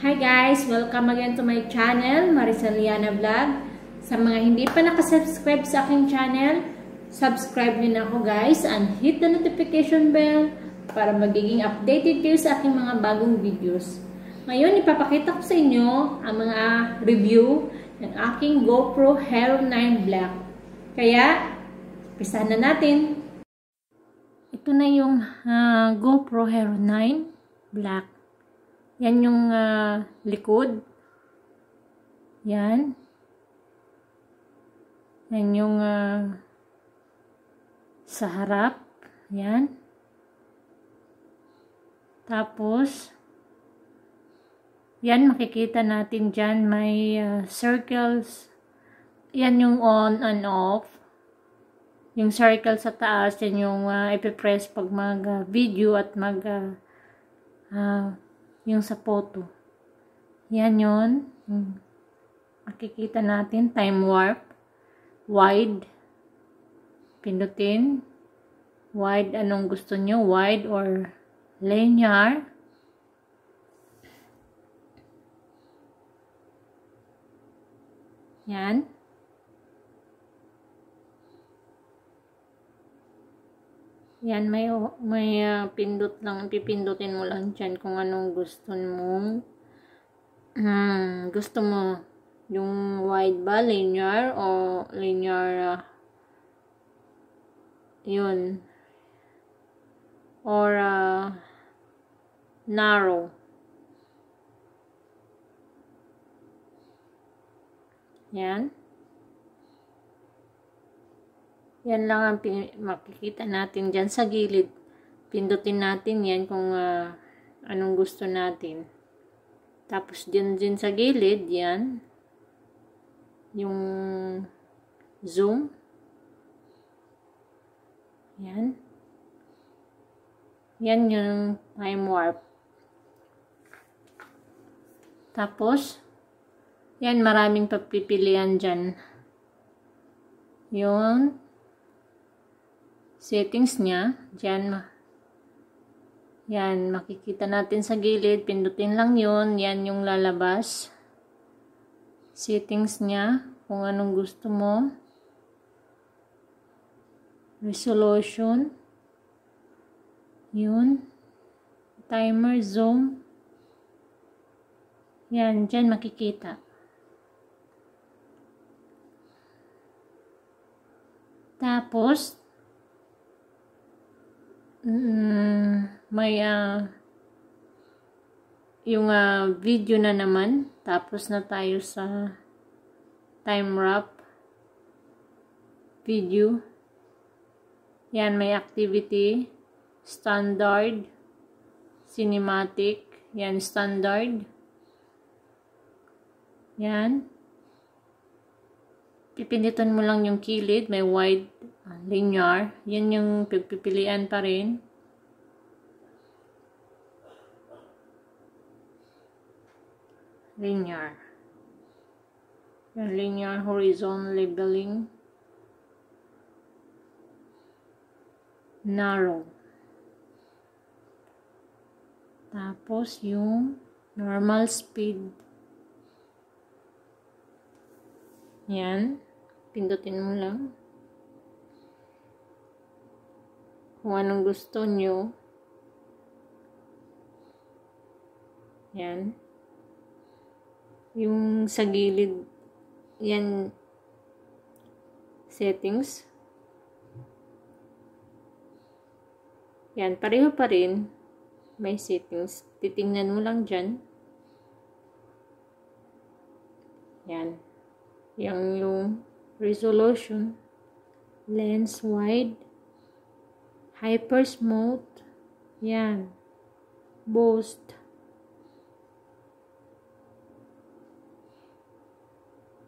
Hi guys! Welcome again to my channel, Marisaliana Vlog. Sa mga hindi pa nakasubscribe sa aking channel, subscribe din ako guys and hit the notification bell para magiging updated kayo sa aking mga bagong videos. Ngayon, ipapakita ko sa inyo ang mga review ng aking GoPro Hero 9 Black. Kaya, umpisahan na natin. Ito na yung GoPro Hero 9 Black. Yan yung likod. Yan. Yan yung sa harap. Yan. Tapos, yan makikita natin dyan. May circles. Yan yung on and off. Yung circle sa taas, yan yung ipipress pag mag-video at yung sa photo. Yan yun. Makikita natin. Time warp. Wide. Pindutin. Wide. Anong gusto nyo? Wide or linear. Yan. Yan, may pindot lang, pipindutin mo lang dyan kung anong gusto mo. Gusto mo yung wide ba, linear, o linear, yun, or narrow. Yan. Yan lang ang makikita natin dyan sa gilid. Pindutin natin yan kung anong gusto natin. Tapos din sa gilid, yan. Yung zoom. Yan. Yan yung time warp. Tapos, yan maraming pagpipilian dyan. Yung settings niya, dyan, yan, makikita natin sa gilid, pindutin lang yun, yan yung lalabas, settings niya, kung anong gusto mo, resolution, yun, timer, zoom, yan, dyan makikita. Tapos, may yung video na naman. Tapos na tayo sa time wrap video. Yan, may activity, standard, cinematic. Yan, standard. Yan. Pipindutin mo lang yung kilid, may wide, linear. Yan yung pipilian pa rin. Linear. Yan, linear, horizon, labeling. Narrow. Tapos yung normal speed. Yan. Pindutin mo lang. Kung anong gusto nyo. Yan. Yung sa gilid. Yan. Settings. Yan. Pareho pa rin. May settings. Titingnan mo lang dyan. Yan. Yung resolution, lens wide, hyper smooth, yan, boost,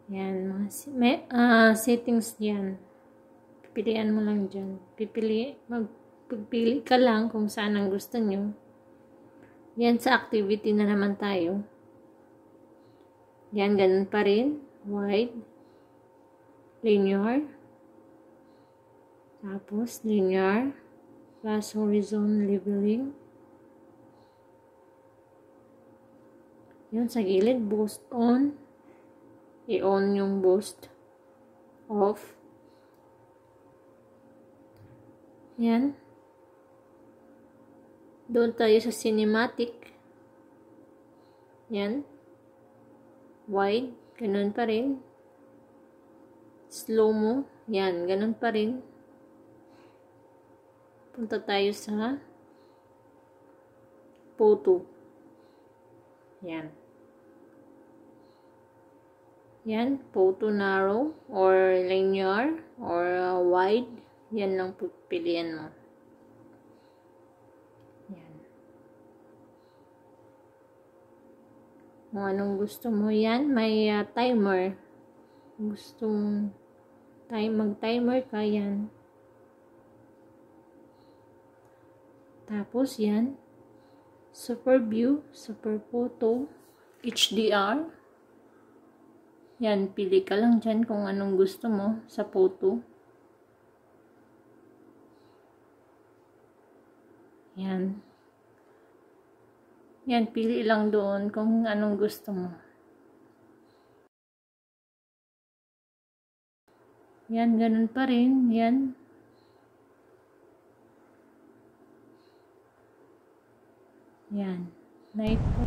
yan, may settings yan, pipilian mo lang dyan, magpipili ka lang kung saan ang gusto nyo. Yan, sa activity na naman tayo. Yan, ganun pa rin. Wide, linear, tapos linear, plus horizon leveling, Yun, sa gilid, boost on. I-on yung boost. Off. Yan. Doon tayo sa cinematic. Yan. Wide. Ganun pa rin. Slow mo. Yan. Ganun pa rin. Punta tayo sa photo. Yan. Yan, photo narrow or linear or wide. Yan lang pipilian mo. Yan. Kung anong gusto mo yan, may timer. Gustong mag-timer ka yan. Tapos yan, super view, super photo, HDR. Yan, pili ka lang dyan kung anong gusto mo sa photo. Yan. Yan, pili lang doon kung anong gusto mo. Yan, ganun pa rin. Yan. Yan. Night po.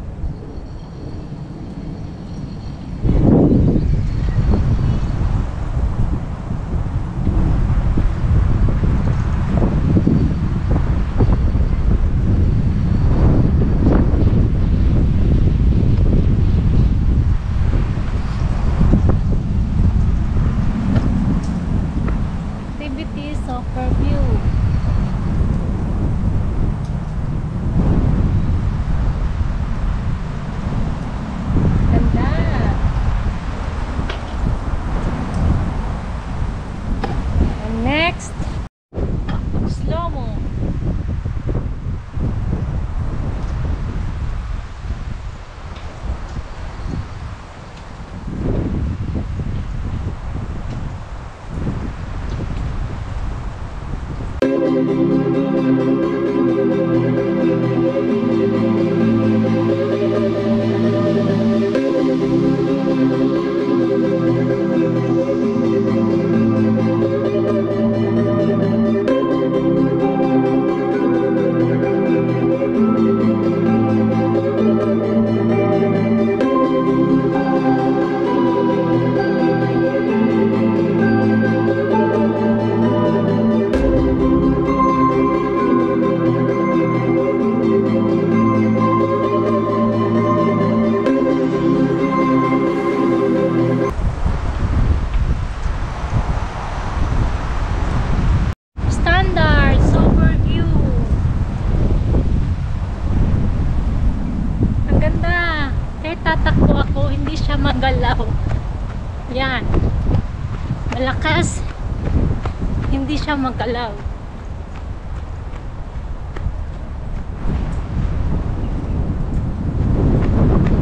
Activities of review. Ganda. And next, slow-mo. Tatakbo ako, hindi siya magalaw. Yan. Malakas. Hindi siya magalaw.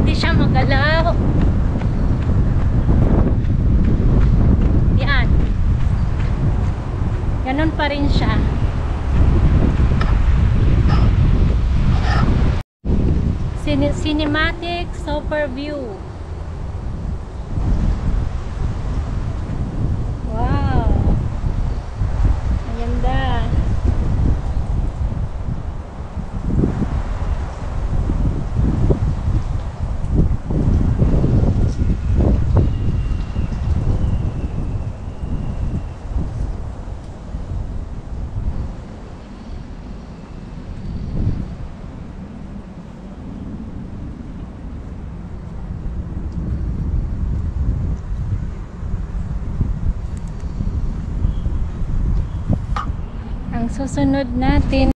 Hindi siya magalaw. Yan. Ganun pa rin siya. Cinematic super view. Wow. Ang ganda. Ang susunod natin